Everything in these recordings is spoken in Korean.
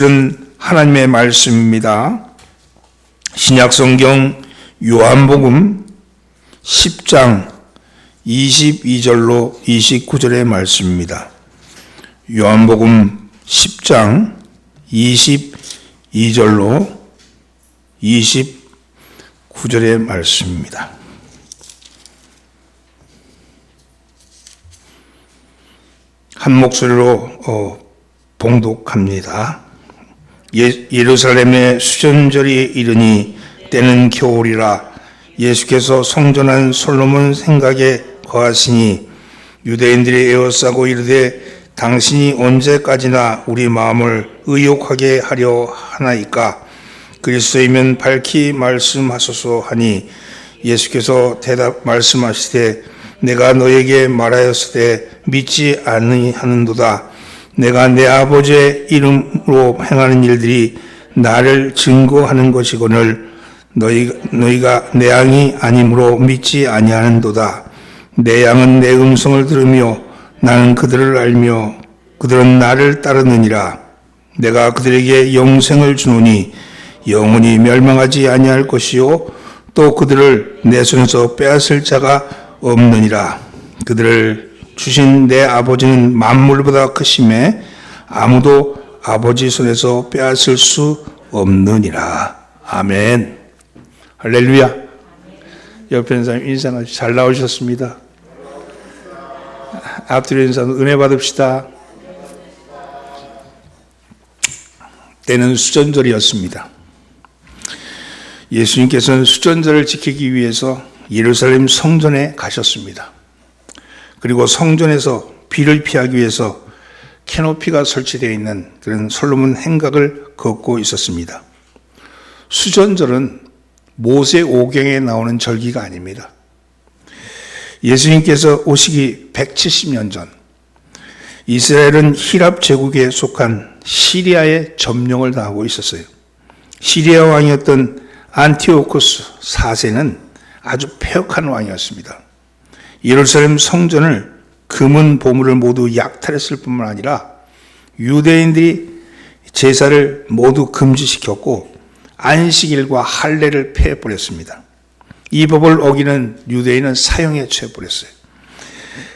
이런 하나님의 말씀입니다. 신약성경 요한복음 10장 22절로 29절의 말씀입니다. 요한복음 10장 22절로 29절의 말씀입니다. 한 목소리로 봉독합니다. 예루살렘의 수전절이 이르니 때는 겨울이라 예수께서 성전한 솔로몬 생각에 거하시니 유대인들이 에워싸고 이르되 당신이 언제까지나 우리 마음을 의욕하게 하려 하나이까 그리스도이면 밝히 말씀하소서 하니 예수께서 대답 말씀하시되 내가 너에게 말하였으되 믿지 아니하는도다. 내가 내 아버지의 이름으로 행하는 일들이 나를 증거하는 것이거늘 너희가 내 양이 아니므로 믿지 아니하는도다. 내 양은 내 음성을 들으며 나는 그들을 알며 그들은 나를 따르느니라. 내가 그들에게 영생을 주노니 영원히 멸망하지 아니할 것이요 또 그들을 내 손에서 빼앗을 자가 없느니라. 그들을 주신 내 아버지는 만물보다 크심에 아무도 아버지 손에서 빼앗을 수 없느니라. 아멘. 할렐루야. 옆에 있는 사람 인사하시 잘 나오셨습니다. 앞뒤로 있는 사람 은혜 받읍시다. 때는 수전절이었습니다. 예수님께서는 수전절을 지키기 위해서 예루살렘 성전에 가셨습니다. 그리고 성전에서 비를 피하기 위해서 캐노피가 설치되어 있는 그런 솔로몬 행각을 걷고 있었습니다. 수전절은 모세 오경에 나오는 절기가 아닙니다. 예수님께서 오시기 170년 전 이스라엘은 히랍 제국에 속한 시리아의 점령을 당하고 있었어요. 시리아 왕이었던 안티오코스 4세는 아주 패역한 왕이었습니다. 예루살렘 성전을 금은 보물을 모두 약탈했을 뿐만 아니라 유대인들이 제사를 모두 금지시켰고 안식일과 할례를 폐해버렸습니다. 이 법을 어기는 유대인은 사형에 처해버렸어요.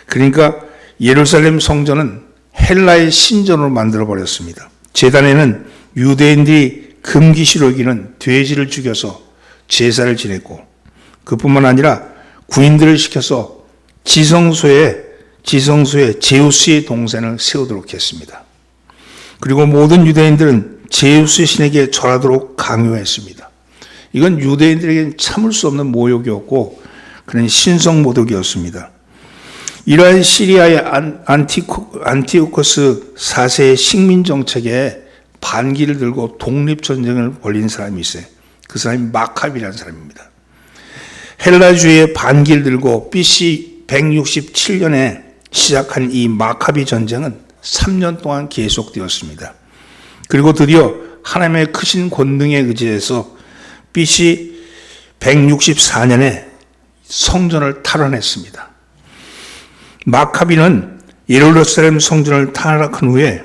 그러니까 예루살렘 성전은 헬라의 신전으로 만들어버렸습니다. 제단에는 유대인들이 금기시로 여기는 돼지를 죽여서 제사를 지냈고 그뿐만 아니라 군인들을 시켜서 지성소에 제우스의 동산을 세우도록 했습니다. 그리고 모든 유대인들은 제우스 신에게 절하도록 강요했습니다. 이건 유대인들에게는 참을 수 없는 모욕이었고 그런 신성모독이었습니다. 이러한 시리아의 안티오코스 4세의 식민정책에 반기를 들고 독립전쟁을 벌인 사람이 있어요. 그 사람이 마카비라는 사람입니다. 헬라주의의 반기를 들고 BC 167년에 시작한 이 마카비 전쟁은 3년 동안 계속되었습니다. 그리고 드디어 하나님의 크신 권능에 의지해서 BC 164년에 성전을 탈환했습니다. 마카비는 예루살렘 성전을 탈환한 후에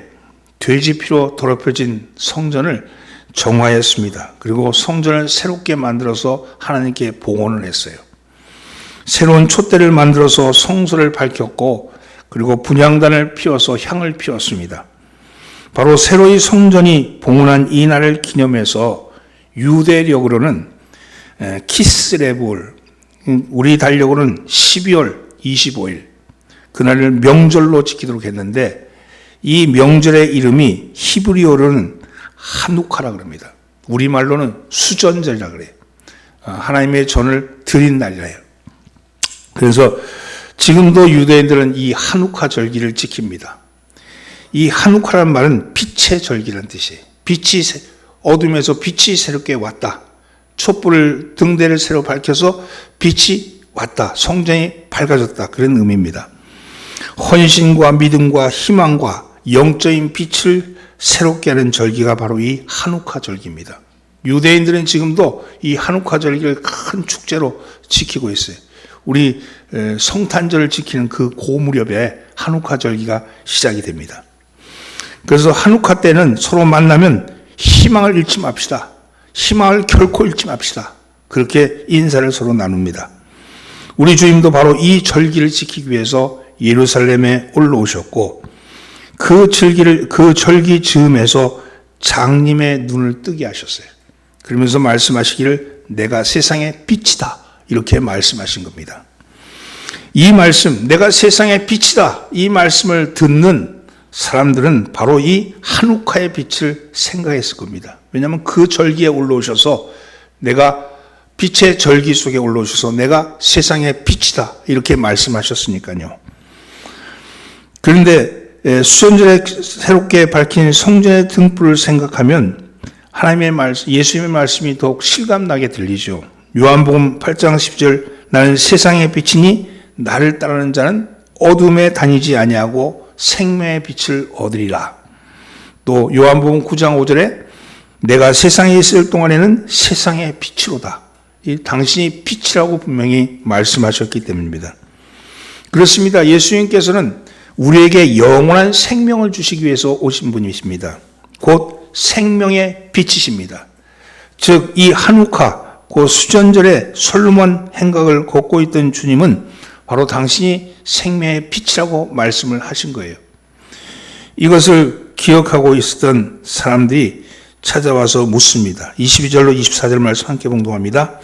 돼지 피로 더럽혀진 성전을 정화했습니다. 그리고 성전을 새롭게 만들어서 하나님께 봉헌을 했어요. 새로운 촛대를 만들어서 성소를 밝혔고 그리고 분향단을 피워서 향을 피웠습니다. 바로 새로이 성전이 봉헌한 이 날을 기념해서 유대력으로는 키스레불, 우리 달력으로는 12월 25일 그날을 명절로 지키도록 했는데 이 명절의 이름이 히브리어로는 하누카라 그럽니다. 우리말로는 수전절이라 그래요. 하나님의 전을 드린 날이라 해요. 그래서 지금도 유대인들은 이 하누카 절기를 지킵니다. 이 하누카라는 말은 빛의 절기라는 뜻이에요. 어둠에서 빛이 새롭게 왔다. 촛불을 등대를 새로 밝혀서 빛이 왔다. 성전이 밝아졌다. 그런 의미입니다. 헌신과 믿음과 희망과 영적인 빛을 새롭게 하는 절기가 바로 이 하누카 절기입니다. 유대인들은 지금도 이 하누카 절기를 큰 축제로 지키고 있어요. 우리 성탄절을 지키는 그 고무렵에 하누카 절기가 시작이 됩니다. 그래서 한우카 때는 서로 만나면 희망을 잃지 맙시다. 희망을 결코 잃지 맙시다. 그렇게 인사를 서로 나눕니다. 우리 주님도 바로 이 절기를 지키기 위해서 예루살렘에 올라오셨고 그 절기 즈음에서 장님의 눈을 뜨게 하셨어요. 그러면서 말씀하시기를 내가 세상의 빛이다. 이렇게 말씀하신 겁니다. 이 말씀, 내가 세상의 빛이다. 이 말씀을 듣는 사람들은 바로 이 한우카의 빛을 생각했을 겁니다. 왜냐하면 그 절기에 올라오셔서 내가 빛의 절기 속에 올라오셔서 내가 세상의 빛이다. 이렇게 말씀하셨으니까요. 그런데 수전절에 새롭게 밝힌 성전의 등불을 생각하면 하나님의 말씀, 예수님의 말씀이 더욱 실감나게 들리죠. 요한복음 8장 10절 나는 세상의 빛이니 나를 따르는 자는 어둠에 다니지 아니하고 생명의 빛을 얻으리라. 또 요한복음 9장 5절에 내가 세상에 있을 동안에는 세상의 빛이로다. 당신이 빛이라고 분명히 말씀하셨기 때문입니다. 그렇습니다. 예수님께서는 우리에게 영원한 생명을 주시기 위해서 오신 분이십니다. 곧 생명의 빛이십니다. 즉 이 한우카, 그 수전절에 솔로몬 행각을 걷고 있던 주님은 바로 당신이 생명의 빛이라고 말씀을 하신 거예요. 이것을 기억하고 있었던 사람들이 찾아와서 묻습니다. 22절로 24절 말씀 함께 봉독합니다.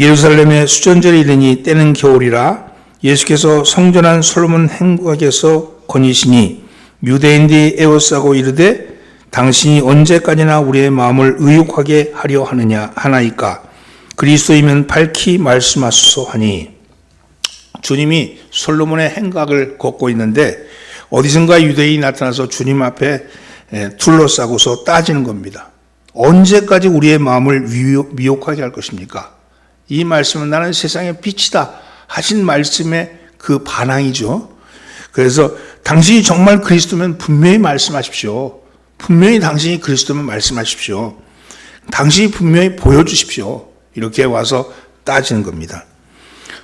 예루살렘의 수전절에 이르니 때는 겨울이라 예수께서 성전한 솔로몬 행각에서 거니시니 유대인들이 에워싸고 이르되 당신이 언제까지나 우리의 마음을 의욕하게 하려 하나이까 그리스도이면 밝히 말씀하소서 하니 주님이 솔로몬의 행각을 걷고 있는데 어디선가 유대인이 나타나서 주님 앞에 둘러싸고서 따지는 겁니다. 언제까지 우리의 마음을 미혹하게 할 것입니까? 이 말씀은 나는 세상의 빛이다 하신 말씀의 그 반항이죠. 그래서 당신이 정말 그리스도면 분명히 말씀하십시오. 분명히 당신이 그리스도면 말씀하십시오. 당신이 분명히 보여주십시오. 이렇게 와서 따지는 겁니다.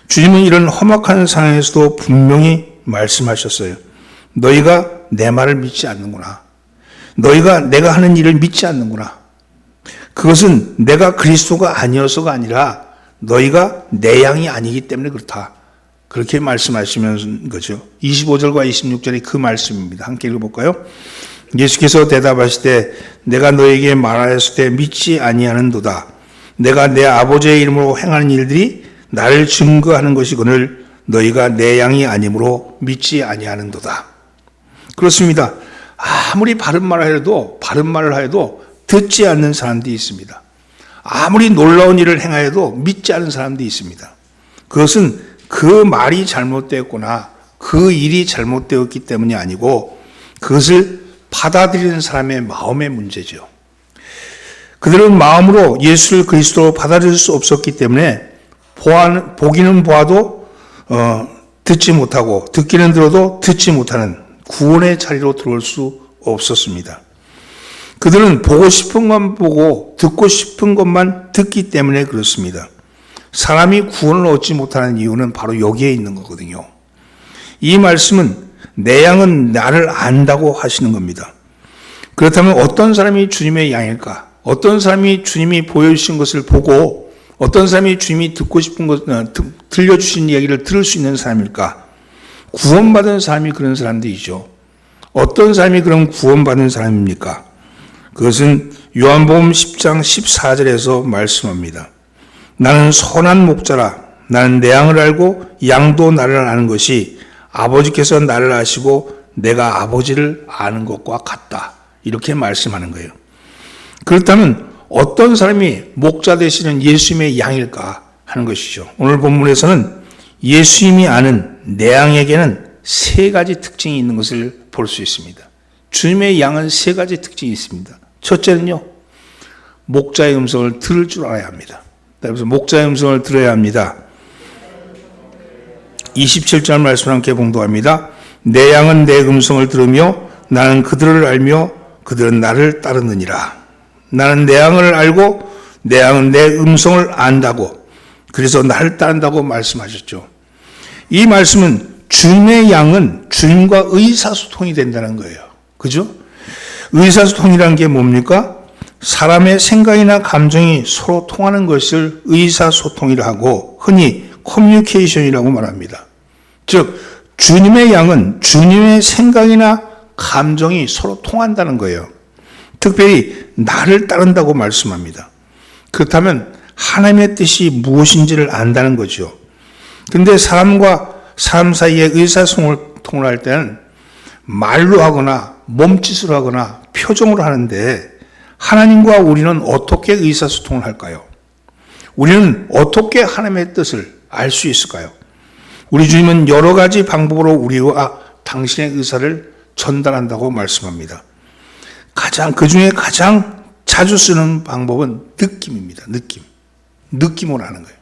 주님은 이런 험악한 상황에서도 분명히 말씀하셨어요. 너희가 내 말을 믿지 않는구나. 너희가 내가 하는 일을 믿지 않는구나. 그것은 내가 그리스도가 아니어서가 아니라 너희가 내 양이 아니기 때문에 그렇다. 그렇게 말씀하시는 거죠. 25절과 26절이 그 말씀입니다. 함께 읽어볼까요? 예수께서 대답하시되 내가 너에게 말하였을 때 믿지 아니하는도다. 내가 내 아버지의 이름으로 행하는 일들이 나를 증거하는 것이거늘 너희가 내 양이 아니므로 믿지 아니하는도다. 그렇습니다. 아무리 바른 말을 하여도 듣지 않는 사람들이 있습니다. 아무리 놀라운 일을 행하여도 믿지 않는 사람들이 있습니다. 그것은 그 말이 잘못되었거나 그 일이 잘못되었기 때문이 아니고 그것을 받아들이는 사람의 마음의 문제죠. 그들은 마음으로 예수를 그리스도로 받아들일 수 없었기 때문에 보기는 보아도 듣지 못하고 듣기는 들어도 듣지 못하는 구원의 자리로 들어올 수 없었습니다. 그들은 보고 싶은 것만 보고 듣고 싶은 것만 듣기 때문에 그렇습니다. 사람이 구원을 얻지 못하는 이유는 바로 여기에 있는 거거든요. 이 말씀은 내 양은 나를 안다고 하시는 겁니다. 그렇다면 어떤 사람이 주님의 양일까? 어떤 사람이 주님이 보여주신 것을 보고 어떤 사람이 주님이 듣고 싶은 것, 들려주신 이야기를 들을 수 있는 사람일까? 구원받은 사람이 그런 사람들이죠. 어떤 사람이 그런 구원받은 사람입니까? 그것은 요한복음 10장 14절에서 말씀합니다. 나는 선한 목자라. 나는 내 양을 알고 양도 나를 아는 것이 아버지께서 나를 아시고 내가 아버지를 아는 것과 같다. 이렇게 말씀하는 거예요. 그렇다면 어떤 사람이 목자 되시는 예수님의 양일까 하는 것이죠. 오늘 본문에서는 예수님이 아는 내 양에게는 세 가지 특징이 있는 것을 볼 수 있습니다. 주님의 양은 세 가지 특징이 있습니다. 첫째는요, 목자의 음성을 들을 줄 알아야 합니다. 그래서 목자의 음성을 들어야 합니다. 27절 말씀을 함께 봉독합니다. 내 양은 내 음성을 들으며 나는 그들을 알며 그들은 나를 따르느니라. 나는 내 양을 알고 내 양은 내 음성을 안다고 그래서 나를 따른다고 말씀하셨죠. 이 말씀은 주님의 양은 주님과 의사소통이 된다는 거예요. 그죠? 의사소통이란 게 뭡니까? 사람의 생각이나 감정이 서로 통하는 것을 의사소통이라 하고 흔히 커뮤니케이션이라고 말합니다. 즉 주님의 양은 주님의 생각이나 감정이 서로 통한다는 거예요. 특별히 나를 따른다고 말씀합니다. 그렇다면 하나님의 뜻이 무엇인지를 안다는 거죠. 근데 사람과 사람 사이의 의사소통을 할 때는 말로 하거나 몸짓으로 하거나 표정으로 하는데 하나님과 우리는 어떻게 의사소통을 할까요? 우리는 어떻게 하나님의 뜻을 알 수 있을까요? 우리 주님은 여러 가지 방법으로 우리와 당신의 의사를 전달한다고 말씀합니다. 그 중에 가장 자주 쓰는 방법은 느낌입니다. 느낌으로 하는 거예요.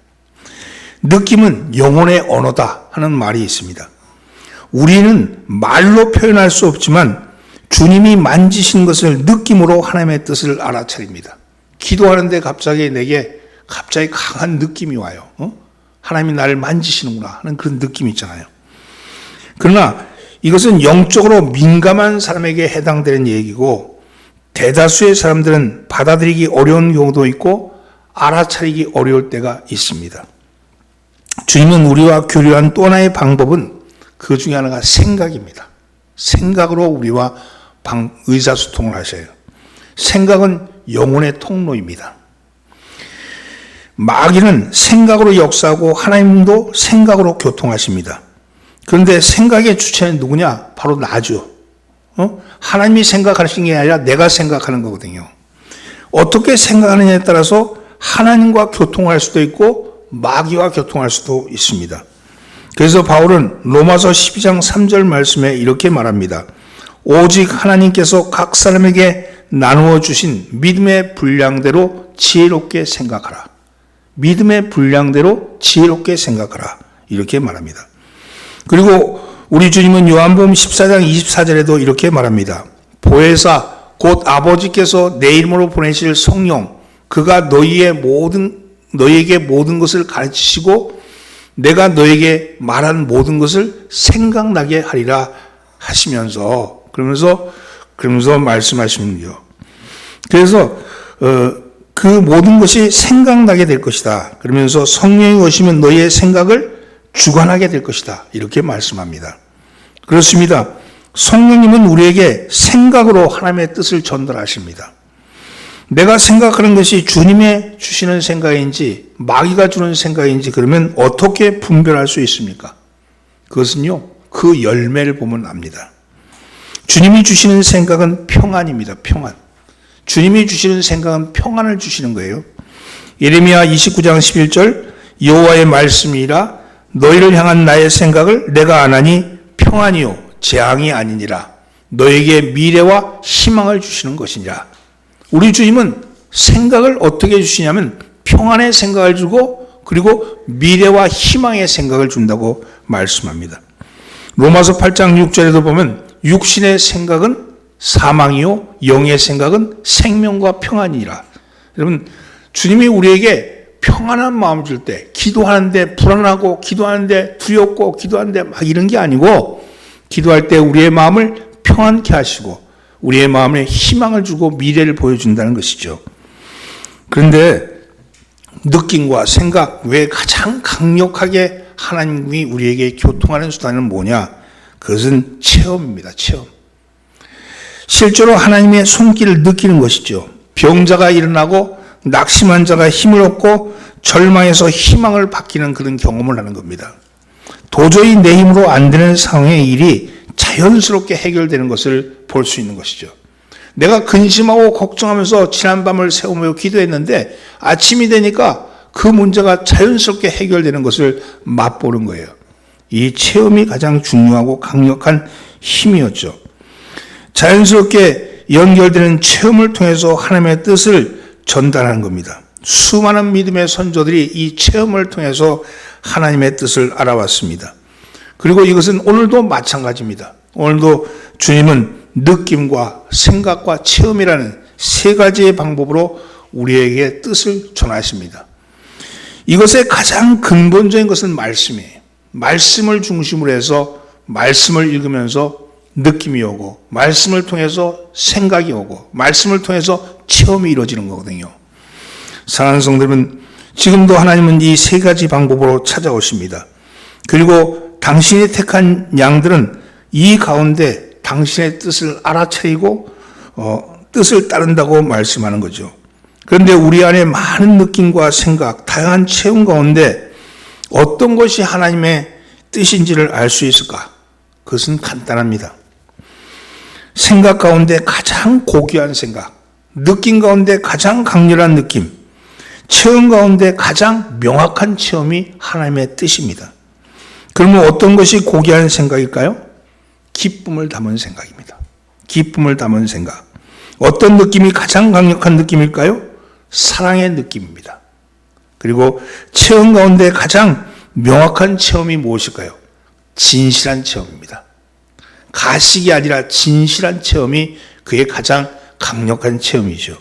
느낌은 영혼의 언어다 하는 말이 있습니다. 우리는 말로 표현할 수 없지만 주님이 만지신 것을 느낌으로 하나님의 뜻을 알아차립니다. 기도하는데 내게 갑자기 강한 느낌이 와요. 하나님이 나를 만지시는구나 하는 그런 느낌이 있잖아요. 그러나 이것은 영적으로 민감한 사람에게 해당되는 얘기고 대다수의 사람들은 받아들이기 어려운 경우도 있고 알아차리기 어려울 때가 있습니다. 주님은 우리와 교류한 또 하나의 방법은 그 중에 하나가 생각입니다. 생각으로 우리와 의사소통을 하셔요. 생각은 영혼의 통로입니다. 마귀는 생각으로 역사하고 하나님도 생각으로 교통하십니다. 그런데 생각의 주체는 누구냐? 바로 나죠. 하나님이 생각하시는 게 아니라 내가 생각하는 거거든요. 어떻게 생각하느냐에 따라서 하나님과 교통할 수도 있고 마귀와 교통할 수도 있습니다. 그래서 바울은 로마서 12장 3절 말씀에 이렇게 말합니다. 오직 하나님께서 각 사람에게 나누어 주신 믿음의 분량대로 지혜롭게 생각하라. 믿음의 분량대로 지혜롭게 생각하라. 이렇게 말합니다. 그리고 우리 주님은 요한복음 14장 24절에도 이렇게 말합니다. 보혜사 곧 아버지께서 내 이름으로 보내실 성령 그가 너희에게 모든 것을 가르치시고 내가 너에게 말한 모든 것을 생각나게 하리라 하시면서 그러면서 말씀하시는요. 그래서 그 모든 것이 생각나게 될 것이다. 그러면서 성령이 오시면 너희의 생각을 주관하게 될 것이다. 이렇게 말씀합니다. 그렇습니다. 성령님은 우리에게 생각으로 하나님의 뜻을 전달하십니다. 내가 생각하는 것이 주님의 주시는 생각인지 마귀가 주는 생각인지 그러면 어떻게 분별할 수 있습니까? 그것은요. 그 열매를 보면 압니다. 주님이 주시는 생각은 평안입니다. 평안. 주님이 주시는 생각은 평안을 주시는 거예요. 예레미야 29장 11절 여호와의 말씀이라 너희를 향한 나의 생각을 내가 아나니 평안이요 재앙이 아니니라 너에게 미래와 희망을 주시는 것이니라. 우리 주님은 생각을 어떻게 주시냐면 평안의 생각을 주고 그리고 미래와 희망의 생각을 준다고 말씀합니다. 로마서 8장 6절에도 보면 육신의 생각은 사망이요 영의 생각은 생명과 평안이라. 여러분 주님이 우리에게 평안한 마음을 줄 때 기도하는데 불안하고 기도하는데 두렵고 기도하는데 막 이런 게 아니고 기도할 때 우리의 마음을 평안케 하시고 우리의 마음에 희망을 주고 미래를 보여준다는 것이죠. 그런데 느낌과 생각 외에 가장 강력하게 하나님이 우리에게 교통하는 수단은 뭐냐? 그것은 체험입니다. 체험. 실제로 하나님의 손길을 느끼는 것이죠. 병자가 일어나고 낙심한 자가 힘을 얻고 절망에서 희망을 받기는 그런 경험을 하는 겁니다. 도저히 내 힘으로 안 되는 상황의 일이 자연스럽게 해결되는 것을 볼 수 있는 것이죠. 내가 근심하고 걱정하면서 지난밤을 새우며 기도했는데 아침이 되니까 그 문제가 자연스럽게 해결되는 것을 맛보는 거예요. 이 체험이 가장 중요하고 강력한 힘이었죠. 자연스럽게 연결되는 체험을 통해서 하나님의 뜻을 전달하는 겁니다. 수많은 믿음의 선조들이 이 체험을 통해서 하나님의 뜻을 알아왔습니다. 그리고 이것은 오늘도 마찬가지입니다. 오늘도 주님은 느낌과 생각과 체험이라는 세 가지의 방법으로 우리에게 뜻을 전하십니다. 이것의 가장 근본적인 것은 말씀이에요. 말씀을 중심으로 해서 말씀을 읽으면서 느낌이 오고, 말씀을 통해서 생각이 오고, 말씀을 통해서 체험이 이루어지는 거거든요. 사랑하는 성도들은 지금도 하나님은 이 세 가지 방법으로 찾아오십니다. 그리고 당신이 택한 양들은 이 가운데 당신의 뜻을 알아차리고 뜻을 따른다고 말씀하는 거죠. 그런데 우리 안에 많은 느낌과 생각, 다양한 체험 가운데 어떤 것이 하나님의 뜻인지를 알 수 있을까? 그것은 간단합니다. 생각 가운데 가장 고귀한 생각, 느낌 가운데 가장 강렬한 느낌, 체험 가운데 가장 명확한 체험이 하나님의 뜻입니다. 그러면 어떤 것이 고귀한 생각일까요? 기쁨을 담은 생각입니다. 기쁨을 담은 생각. 어떤 느낌이 가장 강력한 느낌일까요? 사랑의 느낌입니다. 그리고 체험 가운데 가장 명확한 체험이 무엇일까요? 진실한 체험입니다. 가식이 아니라 진실한 체험이 그의 가장 강력한 체험이죠.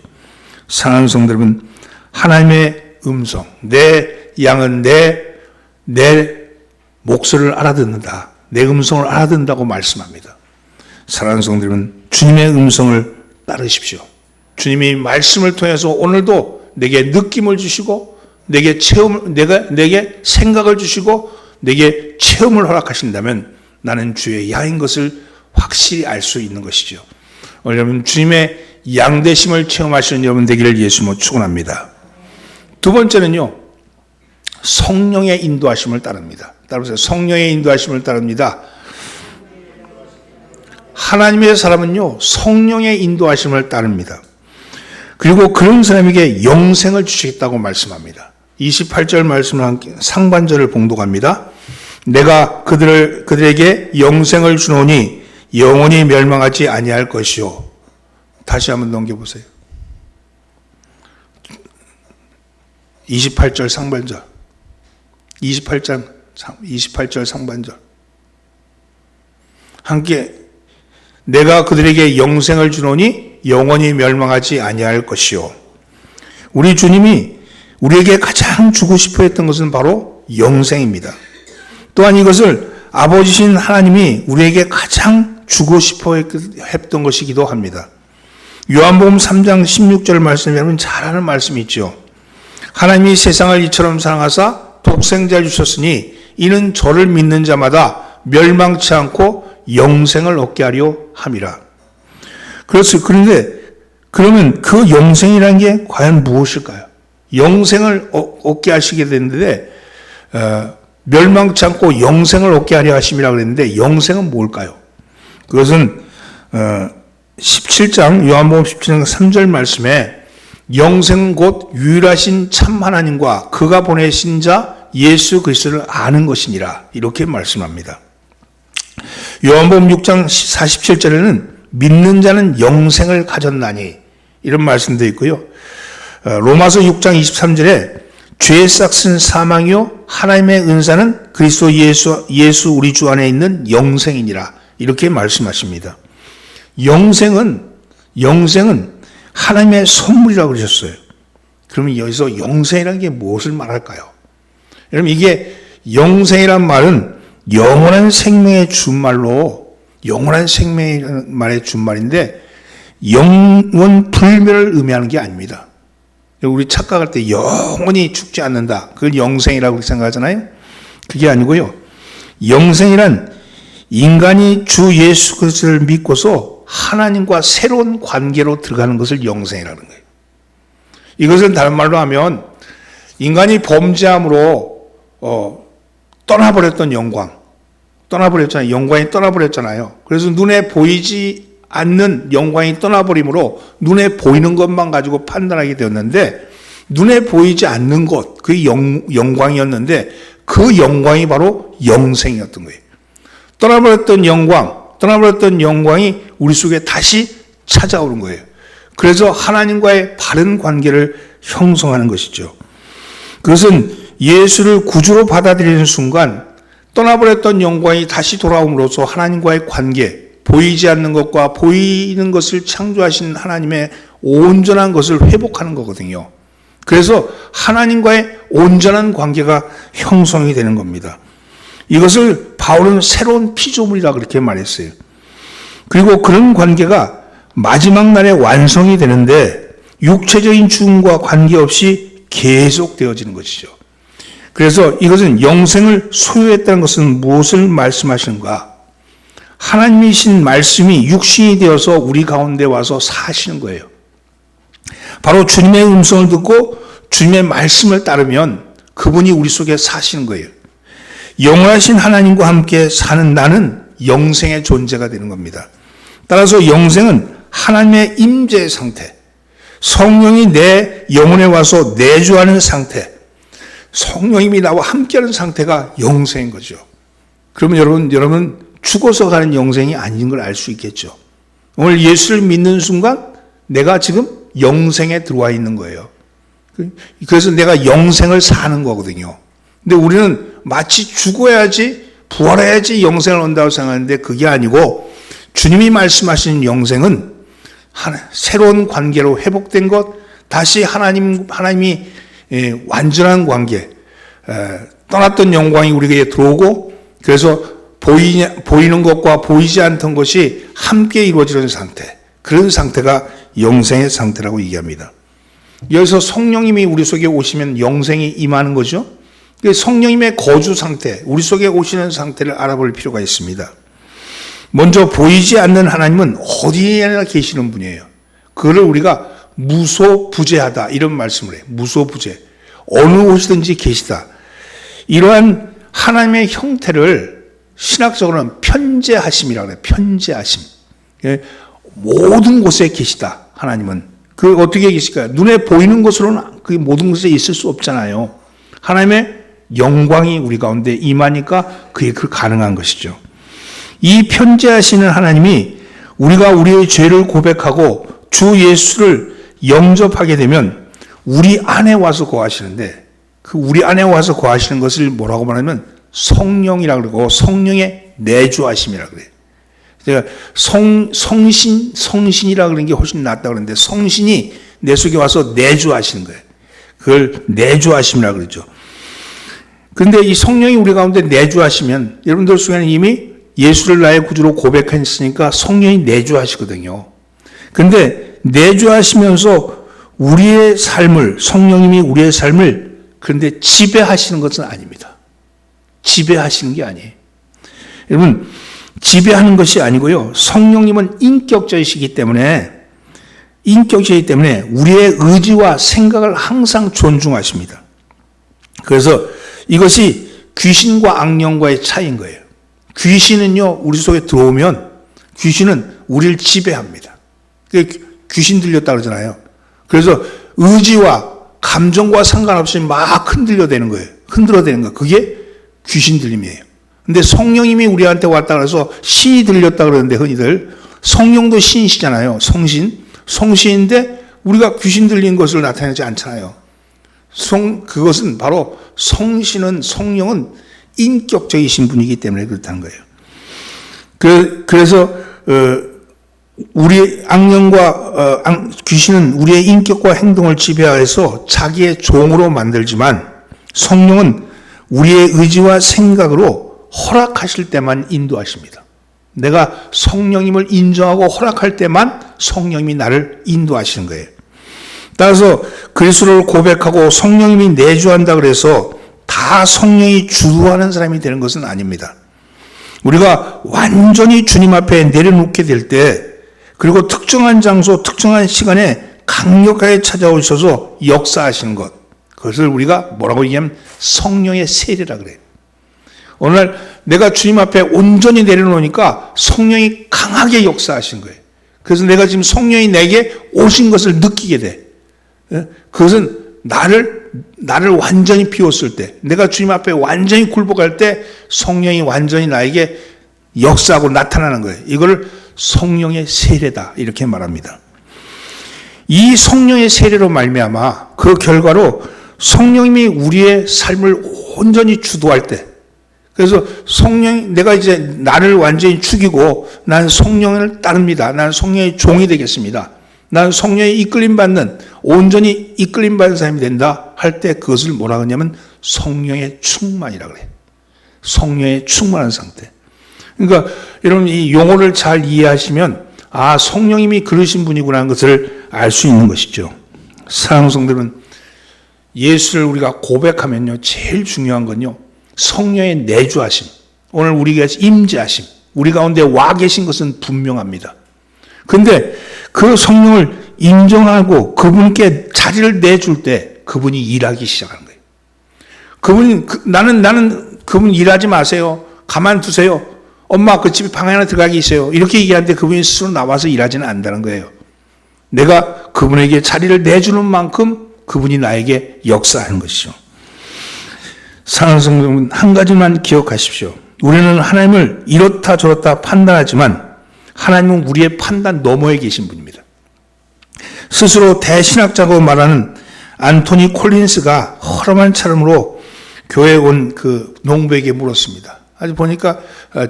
사랑하는 성도 여러분, 하나님의 음성, 내 양은 내 목소리를 알아듣는다. 내 음성을 알아듣는다고 말씀합니다. 사랑하는 성도 여러분, 주님의 음성을 따르십시오. 주님이 말씀을 통해서 오늘도 내게 느낌을 주시고 내게 생각을 주시고 내게 체험을 허락하신다면 나는 주의 양인 것을 확실히 알 수 있는 것이죠. 여러분, 주님의 양되심을 체험하시는 여러분 되기를 예수님으로 축원합니다. 두 번째는요, 성령의 인도하심을 따릅니다. 따라서 성령의 인도하심을 따릅니다. 하나님의 사람은요, 성령의 인도하심을 따릅니다. 그리고 그런 사람에게 영생을 주시겠다고 말씀합니다. 28절 말씀을 함께 상반절을 봉독합니다. 내가 그들에게 영생을 주노니 영원히 멸망하지 아니할 것이요. 다시 한번 넘겨보세요. 28절 상반절. 28절 상반절. 함께 내가 그들에게 영생을 주노니 영원히 멸망하지 아니할 것이요. 우리 주님이 우리에게 가장 주고 싶어 했던 것은 바로 영생입니다. 또한 이것을 아버지신 하나님이 우리에게 가장 주고 싶어 했던 것이기도 합니다. 요한복음 3장 16절 말씀 여러분 잘 아는 말씀이 있죠. 하나님이 세상을 이처럼 사랑하사 독생자를 주셨으니 이는 저를 믿는 자마다 멸망치 않고 영생을 얻게 하려 함이라. 그런데 그러면 그 영생이라는 게 과연 무엇일까요? 영생을 얻게 하시게 됐는데 멸망치 않고 영생을 얻게 하려 하심이라고 그랬는데 영생은 뭘까요? 그것은 17장 요한복음 17장 3절 말씀에 영생은 곧 유일하신 참 하나님과 그가 보내신 자 예수 그리스도를 아는 것이니라 이렇게 말씀합니다. 요한복음 6장 47절에는 믿는 자는 영생을 가졌나니 이런 말씀도 있고요. 로마서 6장 23절에 죄의 싹은 사망이요 하나님의 은사는 그리스도 예수 우리 주 안에 있는 영생이니라 이렇게 말씀하십니다. 영생은 하나님의 선물이라고 그러셨어요. 그러면 여기서 영생이라는 게 무엇을 말할까요? 여러분 이게 영생이란 말은 영원한 생명의 준말로 영원한 생명의 말의 준말인데 영원 불멸을 의미하는 게 아닙니다. 우리 착각할 때 영원히 죽지 않는다. 그걸 영생이라고 생각하잖아요. 그게 아니고요. 영생이란 인간이 주 예수 그리스도를 믿고서 하나님과 새로운 관계로 들어가는 것을 영생이라는 거예요. 이것을 다른 말로 하면 인간이 범죄함으로 떠나버렸던 떠나버렸잖아요. 영광이 떠나버렸잖아요. 그래서 눈에 보이지 않는 영광이 떠나버림으로 눈에 보이는 것만 가지고 판단하게 되었는데 눈에 보이지 않는 것, 그게 영광이었는데 그 영광이 바로 영생이었던 거예요. 떠나버렸던 영광이 우리 속에 다시 찾아오는 거예요. 그래서 하나님과의 바른 관계를 형성하는 것이죠. 그것은 예수를 구주로 받아들이는 순간 떠나버렸던 영광이 다시 돌아옴으로써 하나님과의 관계, 보이지 않는 것과 보이는 것을 창조하신 하나님의 온전한 것을 회복하는 거거든요. 그래서 하나님과의 온전한 관계가 형성이 되는 겁니다. 이것을 바울은 새로운 피조물이라고 그렇게 말했어요. 그리고 그런 관계가 마지막 날에 완성이 되는데 육체적인 죽음과 관계없이 계속되어지는 것이죠. 그래서 이것은 영생을 소유했다는 것은 무엇을 말씀하시는가? 하나님이신 말씀이 육신이 되어서 우리 가운데 와서 사시는 거예요. 바로 주님의 음성을 듣고 주님의 말씀을 따르면 그분이 우리 속에 사시는 거예요. 영원하신 하나님과 함께 사는 나는 영생의 존재가 되는 겁니다. 따라서 영생은 하나님의 임재의 상태, 성령이 내 영혼에 와서 내주하는 상태, 성령님이 나와 함께하는 상태가 영생인 거죠. 그러면 여러분 죽어서 가는 영생이 아닌 걸 알 수 있겠죠. 오늘 예수를 믿는 순간 내가 지금 영생에 들어와 있는 거예요. 그래서 내가 영생을 사는 거거든요. 근데 우리는 마치 죽어야지, 부활해야지 영생을 얻는다고 생각하는데 그게 아니고 주님이 말씀하시는 영생은 새로운 관계로 회복된 것, 다시 하나님이 완전한 관계, 떠났던 영광이 우리에게 들어오고, 그래서 보이는 것과 보이지 않던 것이 함께 이루어지는 상태, 그런 상태가 영생의 상태라고 얘기합니다. 여기서 성령님이 우리 속에 오시면 영생이 임하는 거죠. 성령님의 거주 상태, 우리 속에 오시는 상태를 알아볼 필요가 있습니다. 먼저 보이지 않는 하나님은 어디에나 계시는 분이에요. 그거를 우리가 무소부재하다 이런 말씀을 해요. 무소부재. 어느 곳이든지 계시다. 이러한 하나님의 형태를 신학적으로는 편재하심이라고 해요. 편재하심. 모든 곳에 계시다. 하나님은. 그 어떻게 계실까요? 눈에 보이는 것으로는 그 모든 곳에 있을 수 없잖아요. 하나님의 영광이 우리 가운데 임하니까 그게 가능한 것이죠. 이 편재하시는 하나님이 우리가 우리의 죄를 고백하고 주 예수를 영접하게 되면 우리 안에 와서 거하시는데, 그 우리 안에 와서 거하시는 것을 뭐라고 말하면 성령이라고 그러고 성령의 내주하심이라고 그래요. 제가 성신이라고 그러는 게 훨씬 낫다고 그러는데 성신이 내 속에 와서 내주하시는 거예요. 그걸 내주하심이라고 그러죠. 그런데 이 성령이 우리 가운데 내주하시면 여러분들 속에는 이미 예수를 나의 구주로 고백했으니까 성령이 내주하시거든요. 그런데 내주하시면서 우리의 삶을, 성령님이 우리의 삶을 그런데 지배하시는 것은 아닙니다. 지배하시는 게 아니에요. 여러분, 지배하는 것이 아니고요. 성령님은 인격자이시기 때문에 우리의 의지와 생각을 항상 존중하십니다. 그래서 이것이 귀신과 악령과의 차이인 거예요. 귀신은요, 우리 속에 들어오면 귀신은 우리를 지배합니다. 귀신 들렸다 그러잖아요. 그래서 의지와 감정과 상관없이 막 흔들어대는 거예요. 그게 귀신 들림이에요. 근데 성령님이 우리한테 왔다 그래서 신이 들렸다 그러는데 흔히들 성령도 신이시잖아요. 성신인데 우리가 귀신 들린 것을 나타내지 않잖아요. 그것은 바로 성령은 인격적이신 분이기 때문에 그렇다는 거예요. 그래서 우리 악령과 귀신은 우리의 인격과 행동을 지배하여서 자기의 종으로 만들지만 성령은 우리의 의지와 생각으로 허락하실 때만 인도하십니다. 내가 성령님을 인정하고 허락할 때만 성령님이 나를 인도하시는 거예요. 따라서 그리스도를 고백하고 성령님이 내주한다 그래서 다 성령이 주도하는 사람이 되는 것은 아닙니다. 우리가 완전히 주님 앞에 내려놓게 될 때, 그리고 특정한 장소, 특정한 시간에 강력하게 찾아오셔서 역사하시는 것, 그것을 우리가 뭐라고 얘기하면 성령의 세례라 그래요. 오늘 내가 주님 앞에 온전히 내려놓으니까 성령이 강하게 역사하신 거예요. 그래서 내가 지금 성령이 내게 오신 것을 느끼게 돼. 그것은 나를 완전히 비웠을 때, 내가 주님 앞에 완전히 굴복할 때 성령이 완전히 나에게 역사하고 나타나는 거예요. 이걸 성령의 세례다 이렇게 말합니다. 이 성령의 세례로 말미암아 그 결과로 성령님이 우리의 삶을 온전히 주도할 때, 그래서 내가 이제 나를 완전히 죽이고 난 성령을 따릅니다. 난 성령의 종이 되겠습니다. 난 성령의 온전히 이끌림받는 사람이 된다 할 때 그것을 뭐라 하냐면 성령의 충만이라고 그래요. 성령의 충만한 상태. 그러니까 여러분 이 용어를 잘 이해하시면 성령님이 그러신 분이구나 하는 것을 알 수 있는 것이죠. 사랑하는 성도들은 예수를 우리가 고백하면요, 제일 중요한 건요, 성령의 내주하심, 오늘 우리가 임재하심, 우리 가운데 와 계신 것은 분명합니다. 그런데 그 성령을 인정하고 그분께 자리를 내줄 때 그분이 일하기 시작하는 거예요. 그분이 나는 그분 일하지 마세요. 가만두세요. 엄마 그 집에 방 하나 들어가게 있어요. 이렇게 얘기하는데 그분이 스스로 나와서 일하지는 않는다는 거예요. 내가 그분에게 자리를 내주는 만큼 그분이 나에게 역사하는 것이죠. 사랑하는 성도분, 한 가지만 기억하십시오. 우리는 하나님을 이렇다 저렇다 판단하지만 하나님은 우리의 판단 너머에 계신 분입니다. 스스로 대신학자고 말하는 안토니 콜린스가 허름한 차림으로 교회에 온 그 농부에게 물었습니다. 아주 보니까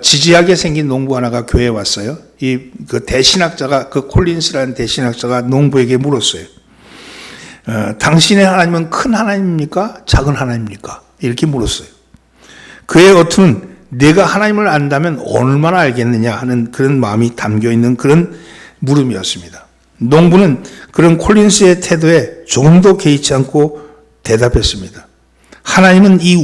지지하게 생긴 농부 하나가 교회에 왔어요. 그 대신학자가, 그 콜린스라는 대신학자가 농부에게 물었어요. 당신의 하나님은 큰 하나님입니까? 작은 하나님입니까? 이렇게 물었어요. 그의 어투는 내가 하나님을 안다면 얼마나 알겠느냐 하는 그런 마음이 담겨 있는 그런 물음이었습니다. 농부는 그런 콜린스의 태도에 조금도 개의치 않고 대답했습니다. 하나님은 이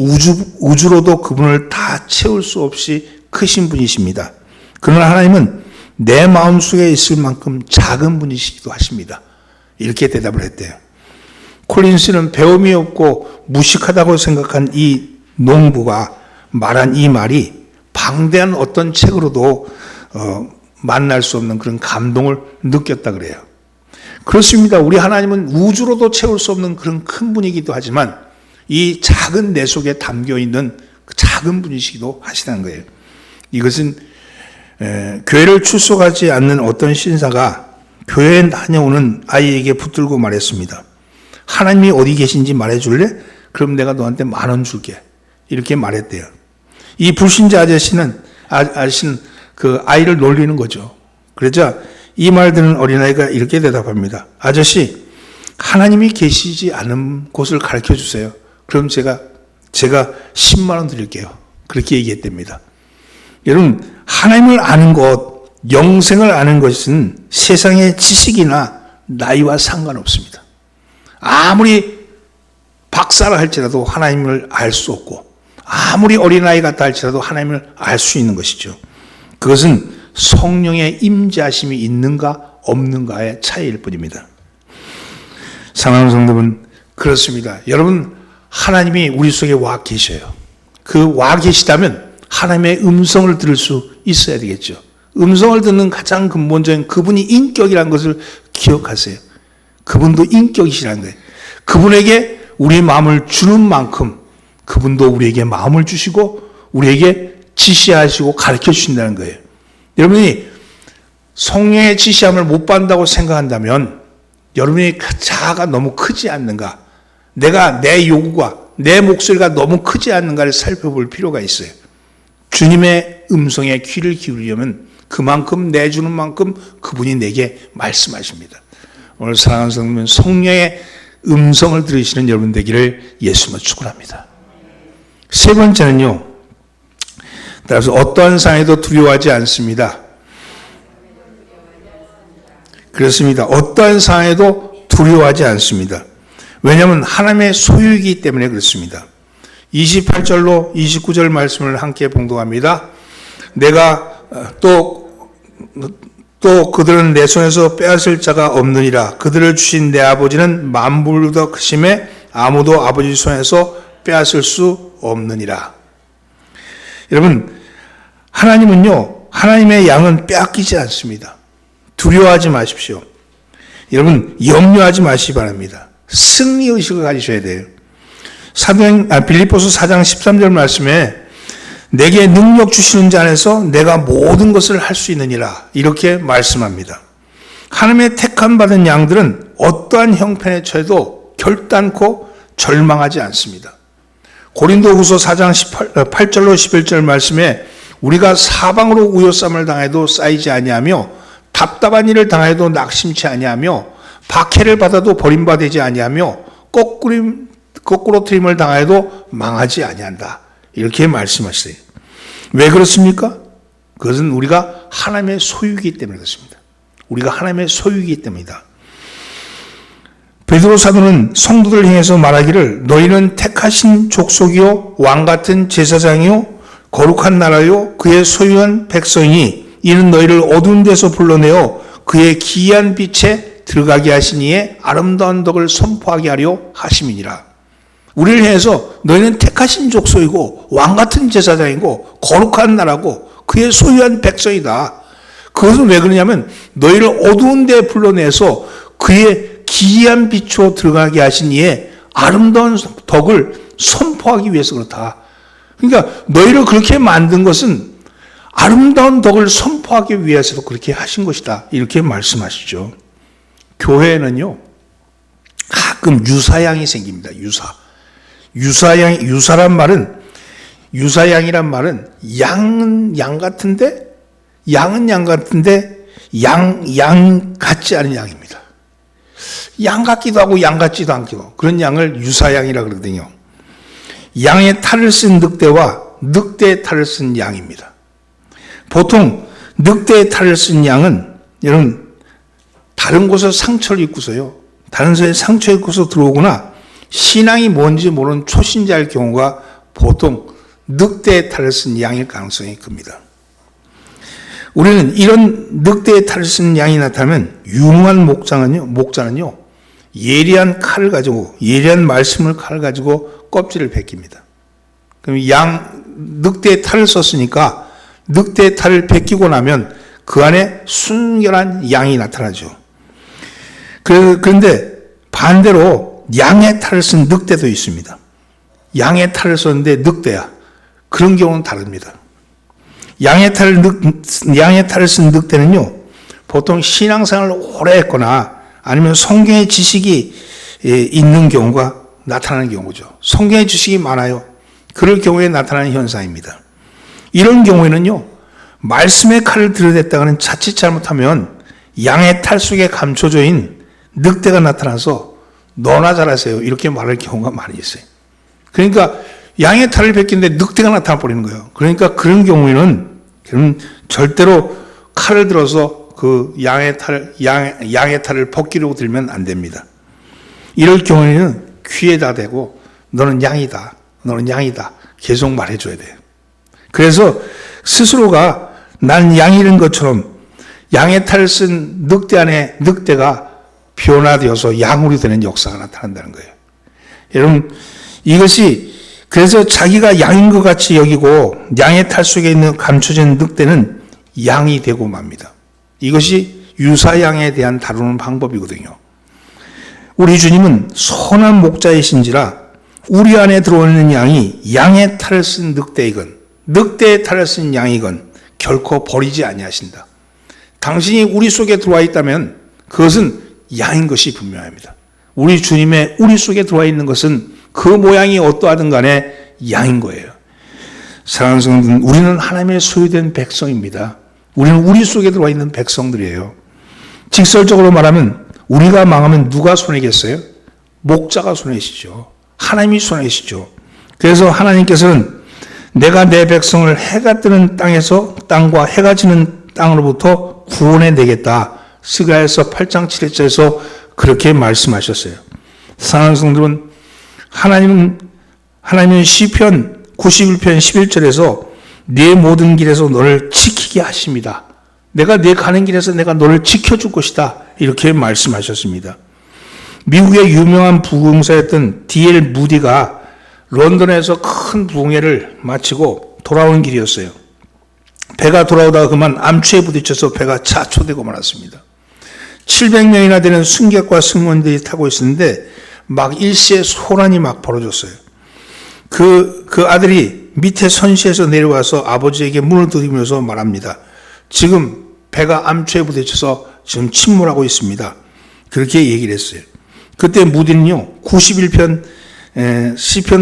우주로도 그분을 다 채울 수 없이 크신 분이십니다. 그러나 하나님은 내 마음속에 있을 만큼 작은 분이시기도 하십니다. 이렇게 대답을 했대요. 콜린스는 배움이 없고 무식하다고 생각한 이 농부가 말한 이 말이 방대한 어떤 책으로도 만날 수 없는 그런 감동을 느꼈다 그래요. 그렇습니다. 우리 하나님은 우주로도 채울 수 없는 그런 큰 분이기도 하지만 이 작은 내 속에 담겨 있는 그 작은 분이시기도 하시다는 거예요. 이것은 교회를 출석하지 않는 어떤 신사가 교회에 다녀오는 아이에게 붙들고 말했습니다. 하나님이 어디 계신지 말해줄래? 그럼 내가 너한테 10,000원 줄게. 이렇게 말했대요. 이 불신자 아저씨는 그 아이를 놀리는 거죠. 그러자 이 말 듣는 어린아이가 이렇게 대답합니다. 아저씨, 하나님이 계시지 않은 곳을 가르쳐 주세요. 그럼 제가 10,000,000원 드릴게요. 그렇게 얘기했답니다. 여러분, 하나님을 아는 것, 영생을 아는 것은 세상의 지식이나 나이와 상관없습니다. 아무리 박사라 할지라도 하나님을 알 수 없고, 아무리 어린아이 같다 할지라도 하나님을 알 수 있는 것이죠. 그것은 성령의 임재하심이 있는가 없는가의 차이일 뿐입니다. 사랑하는 성도분, 그렇습니다. 여러분, 하나님이 우리 속에 와 계셔요. 그 와 계시다면 하나님의 음성을 들을 수 있어야 되겠죠. 음성을 듣는 가장 근본적인 그분이 인격이라는 것을 기억하세요. 그분도 인격이시라는 거예요. 그분에게 우리의 마음을 주는 만큼 그분도 우리에게 마음을 주시고 우리에게 지시하시고 가르쳐 주신다는 거예요. 여러분이 성령의 지시함을 못 받는다고 생각한다면 여러분의 자아가 너무 크지 않는가? 내 요구가, 내 목소리가 너무 크지 않는가를 살펴볼 필요가 있어요. 주님의 음성에 귀를 기울이려면 그만큼 내주는 만큼 그분이 내게 말씀하십니다. 오늘 사랑하는 성도는 성령의 음성을 들으시는 여러분 되기를 예수님을 축원합니다. 세 번째는요. 따라서 어떠한 상황에도 두려워하지 않습니다. 그렇습니다. 어떠한 상황에도 두려워하지 않습니다. 왜냐하면 하나님의 소유이기 때문에 그렇습니다. 28절로 29절 말씀을 함께 봉독합니다. 내가 또 그들은 내 손에서 빼앗을 자가 없느니라. 그들을 주신 내 아버지는 만물보다 크심에 아무도 아버지 손에서 빼앗을 수 없느니라. 여러분, 하나님은요, 하나님의 양은 빼앗기지 않습니다. 두려워하지 마십시오. 여러분, 염려하지 마시기 바랍니다. 승리의식을 가지셔야 돼요. 빌립보서 4장 13절 말씀에 내게 능력 주시는 자 안에서 내가 모든 것을 할 수 있느니라 이렇게 말씀합니다. 하나님의 택함 받은 양들은 어떠한 형편에 처해도 결단코 절망하지 않습니다. 고린도후서 4장 8절로 11절 말씀에 우리가 사방으로 우요쌈을 당해도 쌓이지 아니하며 답답한 일을 당해도 낙심치 아니하며 박해를 받아도 버림받지 아니하며 거꾸로 트림을 당해도 망하지 아니한다. 이렇게 말씀하세요. 왜 그렇습니까? 그것은 우리가 하나님의 소유이기 때문에 그렇습니다. 우리가 하나님의 소유이기 때문이다. 베드로 사도는 성도들 향해서 말하기를 너희는 택하신 족속이요 왕같은 제사장이요 거룩한 나라요 그의 소유한 백성이니 이는 너희를 어두운 데서 불러내어 그의 기이한 빛에 들어가게 하시니에 아름다운 덕을 선포하게 하려 하심이니라. 우리를 향해서 너희는 택하신 족속이고 왕같은 제사장이고 거룩한 나라고 그의 소유한 백성이다. 그것은 왜 그러냐면 너희를 어두운 데 불러내서 그의 기이한 빛으로 들어가게 하신 이에 아름다운 덕을 선포하기 위해서 그렇다. 그러니까 너희를 그렇게 만든 것은 아름다운 덕을 선포하기 위해서도 그렇게 하신 것이다. 이렇게 말씀하시죠. 교회에는요, 가끔 유사양이 생깁니다. 유사란 말은, 유사양이란 말은 양은 양 같은데, 양 같지 않은 양입니다. 양 같기도 하고 양 같지도 않고 그런 양을 유사양이라 그러거든요. 양의 탈을 쓴 늑대와 늑대의 탈을 쓴 양입니다. 보통 늑대의 탈을 쓴 양은 여러분 다른 곳에 상처를 입고서요. 다른 곳에 상처 입고서 들어오거나 신앙이 뭔지 모르는 초신자일 경우가 보통 늑대의 탈을 쓴 양일 가능성이 큽니다. 우리는 이런 늑대의 탈을 쓴 양이 나타나면 유능한 목자는요 예리한 칼을 가지고 예리한 말씀을 칼을 가지고 껍질을 벗깁니다. 그럼 늑대의 탈을 썼으니까 늑대의 탈을 벗기고 나면 그 안에 순결한 양이 나타나죠. 그런데 반대로 양의 탈을 쓴 늑대도 있습니다. 양의 탈을 썼는데 늑대야. 그런 경우는 다릅니다. 양의 탈을 쓴 늑대는요, 보통 신앙생활을 오래 했거나 아니면 성경의 지식이 있는 경우가 나타나는 경우죠. 성경의 지식이 많아요. 그럴 경우에 나타나는 현상입니다. 이런 경우에는요, 말씀의 칼을 들여댔다가는 자칫 잘못하면 양의 탈 속에 감춰져 있는 늑대가 나타나서 너나 잘하세요. 이렇게 말할 경우가 많이 있어요. 그러니까 양의 탈을 벗기는데 늑대가 나타나 버리는 거예요. 그러니까 그런 경우에는 절대로 칼을 들어서 그 양의 탈을 벗기려고 들면 안 됩니다. 이럴 경우에는 귀에다 대고 너는 양이다. 계속 말해줘야 돼요. 그래서 스스로가 난 양이는 것처럼 양의 탈을 쓴 늑대 안에 늑대가 변화되어서 양으로 되는 역사가 나타난다는 거예요. 여러분, 이것이 그래서 자기가 양인 것 같이 여기고 양의 탈 속에 있는 감춰진 늑대는 양이 되고 맙니다. 이것이 유사양에 대한 다루는 방법이거든요. 우리 주님은 선한 목자이신지라 우리 안에 들어오는 양이 양의 탈을 쓴 늑대이건 늑대의 탈을 쓴 양이건 결코 버리지 아니하신다. 당신이 우리 속에 들어와 있다면 그것은 양인 것이 분명합니다. 우리 주님의 우리 속에 들어와 있는 것은 그 모양이 어떠하든 간에 양인 거예요. 사랑하는 성도들, 우리는 하나님의 소유된 백성입니다. 우리는 우리 속에 들어와 있는 백성들이에요. 직설적으로 말하면 우리가 망하면 누가 손해겠어요? 목자가 손해시죠. 하나님이 손해시죠. 그래서 하나님께서는 내가 내 백성을 해가 뜨는 땅과 해가 지는 땅으로부터 구원해 내겠다. 스가랴서 8장 7절에서 그렇게 말씀하셨어요. 사랑하는 성도들은 하나님은 시편 91편 11절에서 네 모든 길에서 너를 지키게 하십니다. 내가 네 가는 길에서 내가 너를 지켜줄 것이다. 이렇게 말씀하셨습니다. 미국의 유명한 부흥사였던 D.L. 무디가 런던에서 큰 부흥회를 마치고 돌아오는 길이었어요. 배가 돌아오다가 그만 암초에 부딪혀서 배가 자초되고 말았습니다. 700명이나 되는 승객과 승무원들이 타고 있었는데 막 일시에 소란이 막 벌어졌어요. 그 아들이 밑에 선시에서 내려와서 아버지에게 문을 두드리면서 말합니다. 지금 배가 암초에 부딪혀서 지금 침몰하고 있습니다. 그렇게 얘기를 했어요. 그때 무디는요, 시편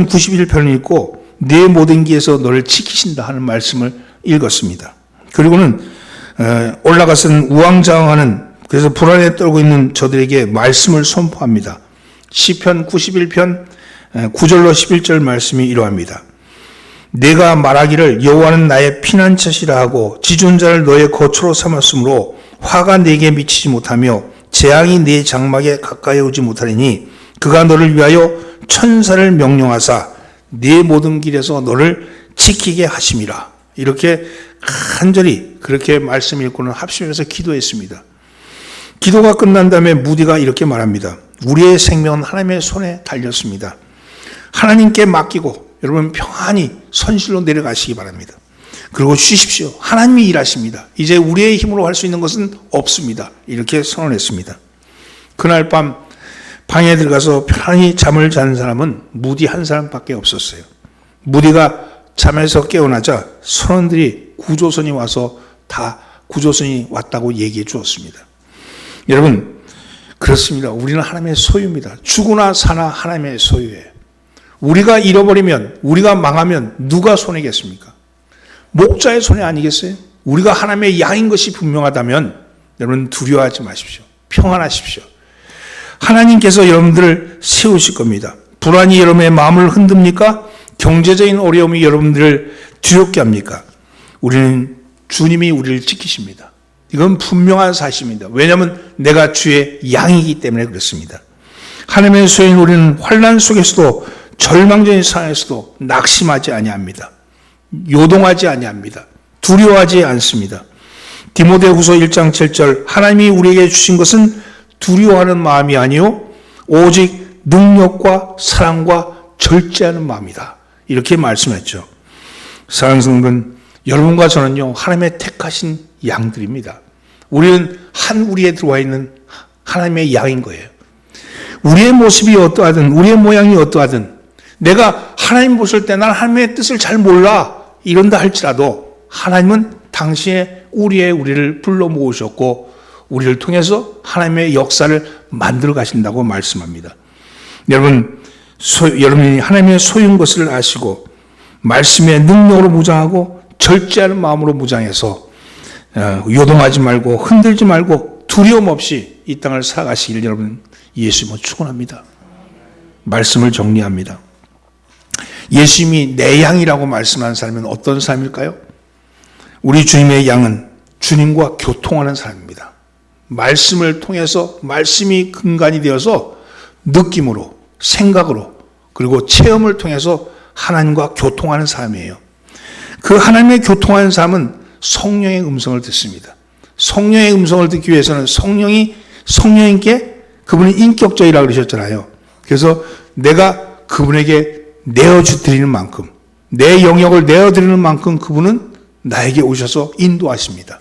91편을 읽고 네 모든 길에서 너를 지키신다 하는 말씀을 읽었습니다. 그리고는 올라가서는 우왕좌왕하는, 그래서 불안에 떨고 있는 저들에게 말씀을 선포합니다. 시편 91편 9절로 11절 말씀이 이러합니다. 내가 말하기를 여호와는 나의 피난처시라 하고 지존자를 너의 거처로 삼았으므로 화가 내게 미치지 못하며 재앙이 내 장막에 가까이 오지 못하리니 그가 너를 위하여 천사를 명령하사 네 모든 길에서 너를 지키게 하심이라. 이렇게 간절히 그렇게 말씀 읽고는 합심해서 기도했습니다. 기도가 끝난 다음에 무디가 이렇게 말합니다. 우리의 생명은 하나님의 손에 달렸습니다. 하나님께 맡기고 여러분 평안히 선실로 내려가시기 바랍니다. 그리고 쉬십시오. 하나님이 일하십니다. 이제 우리의 힘으로 할 수 있는 것은 없습니다. 이렇게 선언했습니다. 그날 밤 방에 들어가서 편안히 잠을 자는 사람은 무디 한 사람밖에 없었어요. 무디가 잠에서 깨어나자 선원들이 구조선이 와서 다 구조선이 왔다고 얘기해 주었습니다. 여러분 그렇습니다. 우리는 하나님의 소유입니다. 죽으나 사나 하나님의 소유예요. 우리가 잃어버리면, 우리가 망하면 누가 손해겠습니까? 목자의 손해 아니겠어요? 우리가 하나님의 양인 것이 분명하다면 여러분 두려워하지 마십시오. 평안하십시오. 하나님께서 여러분들을 세우실 겁니다. 불안이 여러분의 마음을 흔듭니까? 경제적인 어려움이 여러분들을 두렵게 합니까? 우리는 주님이 우리를 지키십니다. 이건 분명한 사실입니다. 왜냐하면 내가 주의 양이기 때문에 그렇습니다. 하나님의 소유인 우리는 환난 속에서도 절망적인 상황에서도 낙심하지 아니합니다. 요동하지 아니합니다. 두려워하지 않습니다. 디모데후서 1장 7절 하나님이 우리에게 주신 것은 두려워하는 마음이 아니요 오직 능력과 사랑과 절제하는 마음이다. 이렇게 말씀했죠. 사랑하는 성도는 여러분과 저는요 하나님의 택하신 양들입니다. 우리는 한 우리에 들어와 있는 하나님의 양인 거예요. 우리의 모습이 어떠하든 우리의 모양이 어떠하든 내가 하나님 보실 때 난 하나님의 뜻을 잘 몰라 이런다 할지라도 하나님은 당시에 우리를 불러 모으셨고 우리를 통해서 하나님의 역사를 만들어 가신다고 말씀합니다. 여러분이 하나님의 소유인 것을 아시고 말씀의 능력으로 무장하고 절제하는 마음으로 무장해서 요동하지 말고 흔들지 말고 두려움 없이 이 땅을 살아가시길 여러분 예수님은 축원합니다. 말씀을 정리합니다. 예수님이 내 양이라고 말씀하는 사람은 어떤 사람일까요? 우리 주님의 양은 주님과 교통하는 사람입니다. 말씀을 통해서 말씀이 근간이 되어서 느낌으로 생각으로 그리고 체험을 통해서 하나님과 교통하는 사람이에요. 그 하나님의 교통하는 사람은 성령의 음성을 듣습니다. 성령의 음성을 듣기 위해서는 성령님께 그분이 인격적이라고 그러셨잖아요. 그래서 내가 그분에게 내어드리는 만큼 내 영역을 내어드리는 만큼 그분은 나에게 오셔서 인도하십니다.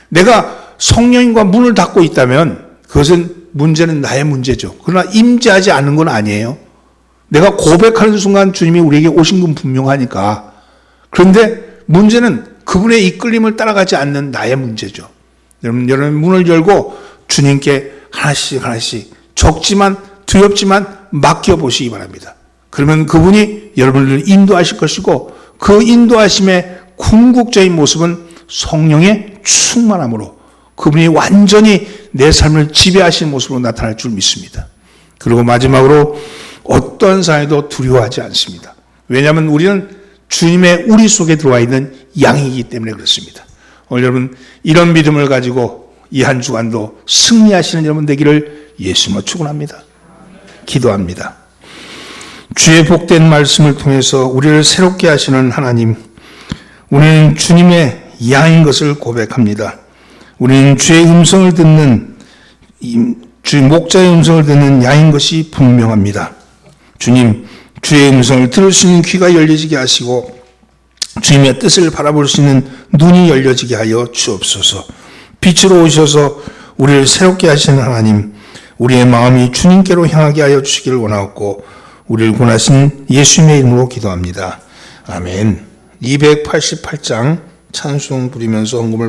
내가 성령님과 문을 닫고 있다면 문제는 나의 문제죠. 그러나 임재하지 않는 건 아니에요. 내가 고백하는 순간 주님이 우리에게 오신 건 분명하니까. 그런데 문제는 그분의 이끌림을 따라가지 않는 나의 문제죠. 여러분 문을 열고 주님께 하나씩 적지만 두렵지만 맡겨보시기 바랍니다. 그러면 그분이 여러분을 인도하실 것이고 그 인도하심의 궁극적인 모습은 성령의 충만함으로 그분이 완전히 내 삶을 지배하시는 모습으로 나타날 줄 믿습니다. 그리고 마지막으로 어떤 상황에도 두려워하지 않습니다. 왜냐하면 우리는 주님의 우리 속에 들어와 있는 양이기 때문에 그렇습니다. 오늘 여러분 이런 믿음을 가지고 이 한 주간도 승리하시는 여러분 되기를 예수님으로 축원합니다. 기도합니다. 주의 복된 말씀을 통해서 우리를 새롭게 하시는 하나님, 우리는 주님의 양인 것을 고백합니다. 우리는 주의 음성을 듣는 주의 목자의 음성을 듣는 양인 것이 분명합니다. 주님, 주의 음성을 들을 수 있는 귀가 열려지게 하시고 주님의 뜻을 바라볼 수 있는 눈이 열려지게 하여 주옵소서. 빛으로 오셔서 우리를 새롭게 하시는 하나님, 우리의 마음이 주님께로 향하게 하여 주시기를 원하옵고 우리를 구원하신 예수님의 이름으로 기도합니다. 아멘. 288장 찬송 부리면서 헌금을